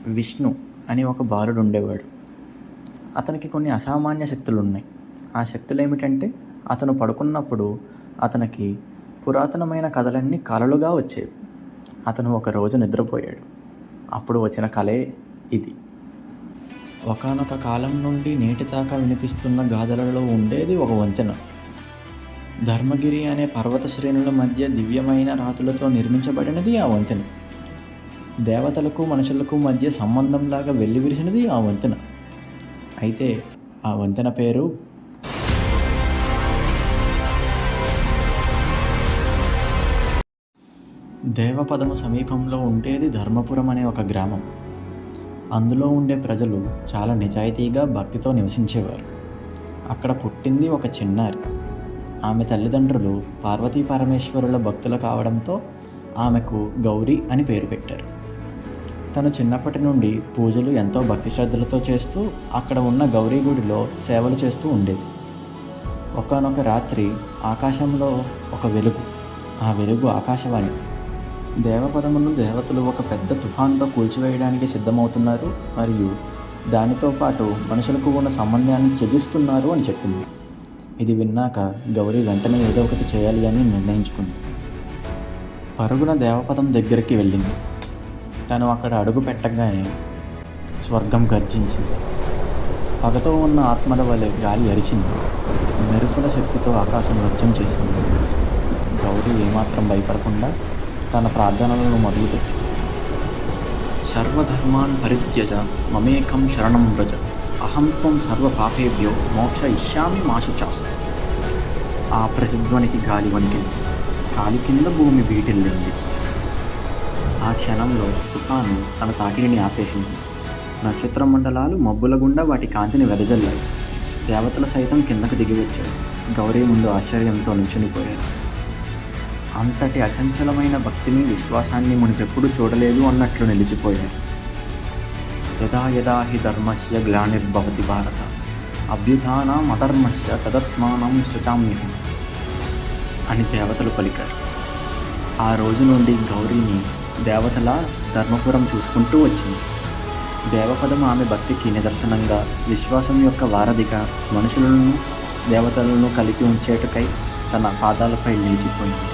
విష్ణు అని ఒక బాలుడు ఉండేవాడు. అతనికి కొన్ని అసామాన్య శక్తులు ఉన్నాయి. ఆ శక్తులు ఏమిటంటే, అతను పడుకున్నప్పుడు అతనికి పురాతనమైన కథలన్నీ కలలుగా వచ్చేవి. అతను ఒకరోజు నిద్రపోయాడు. అప్పుడు వచ్చిన కలే ఇది. ఒకానొక కాలం నుండి నేటి దాకా వినిపిస్తున్న గాథలలో ఉండేది ఒక వంతెన. ధర్మగిరి అనే పర్వత శ్రేణుల మధ్య దివ్యమైన రాతులతో నిర్మించబడినది ఆ వంతెన. దేవతలకు మనుషులకు మధ్య సంబంధంలాగా వెల్లివిరిసినది ఆ వంతెన. అయితే ఆ వంతెన పేరు దేవపదము. సమీపంలో ఉండేది ధర్మపురం అనే ఒక గ్రామం. అందులో ఉండే ప్రజలు చాలా నిజాయితీగా భక్తితో నివసించేవారు. అక్కడ పుట్టింది ఒక చిన్నారి. ఆమె తల్లిదండ్రులు పార్వతీ పరమేశ్వరుల భక్తులు కావడంతో ఆమెకు గౌరీ అని పేరు పెట్టారు. తను చిన్నప్పటి నుండి పూజలు ఎంతో భక్తి శ్రద్ధలతో చేస్తూ అక్కడ ఉన్న గౌరీ గుడిలో సేవలు చేస్తూ ఉండేది. ఒకానొక రాత్రి ఆకాశంలో ఒక వెలుగు. ఆ వెలుగు ఆకాశవాణి. దేవపదమును దేవతలు ఒక పెద్ద తుఫానుతో కూల్చివేయడానికి సిద్ధమవుతున్నారు మరియు దానితో పాటు మనుషులకు ఉన్న సంబంధాన్ని ఛేదిస్తున్నారు అని చెప్పింది. ఇది విన్నాక గౌరీ వెంటనే ఏదో ఒకటి చేయాలి అని నిర్ణయించుకుంది. పరుగున దేవపదం దగ్గరికి వెళ్ళింది. తను అక్కడ అడుగు పెట్టగానే స్వర్గం గర్జించింది. పగతో ఉన్న ఆత్మల వలె గాలి అరిచింది. మెరుపుల శక్తితో ఆకాశం నృత్యం చేసింది. గౌరీ ఏమాత్రం భయపడకుండా తన ప్రార్థనలను మొదలుపెట్టింది. సర్వధర్మాన్ పరిత్యజ మమేకం శరణం వ్రజ అహం త్వం సర్వ పాపేభ్యో మోక్షయిష్యామి మా శుచః. ఆ ప్రతిధ్వనికి గాలి వణికింది. గాలి కింద భూమి బీటిల్లింది. ఆ క్షణంలో తుఫాను తన తాకిడిని ఆపేసింది. నక్షత్ర మండలాలు మబ్బుల గుండా వాటి కాంతిని వెదజల్లాయి. దేవతలు సైతం కిందకు దిగివచ్చారు. గౌరీ ముందు ఆశ్చర్యంతో నిల్చునిపోయారు. అంతటి అచంచలమైన భక్తిని, విశ్వాసాన్ని మునిపెప్పుడు చూడలేదు అన్నట్లు నిలిచిపోయారు. యదా యదా హి ధర్మస్య గ్లానిర్భవతి భారత అభ్యుత్థానం అధర్మస్య తదాత్మానం సృజామ్యహం అని దేవతలు పలికారు. ఆ రోజు నుండి గౌరీని దేవతల ధర్మపురం చూసుకుంటూ వచ్చింది. దేవపదం ఆమె భక్తికి నిదర్శనంగా, విశ్వాసం యొక్క వారధిగా, మనుషులను దేవతలను కలిపి ఉంచేటకై తన పాదాలపై నిలిచిపోయింది.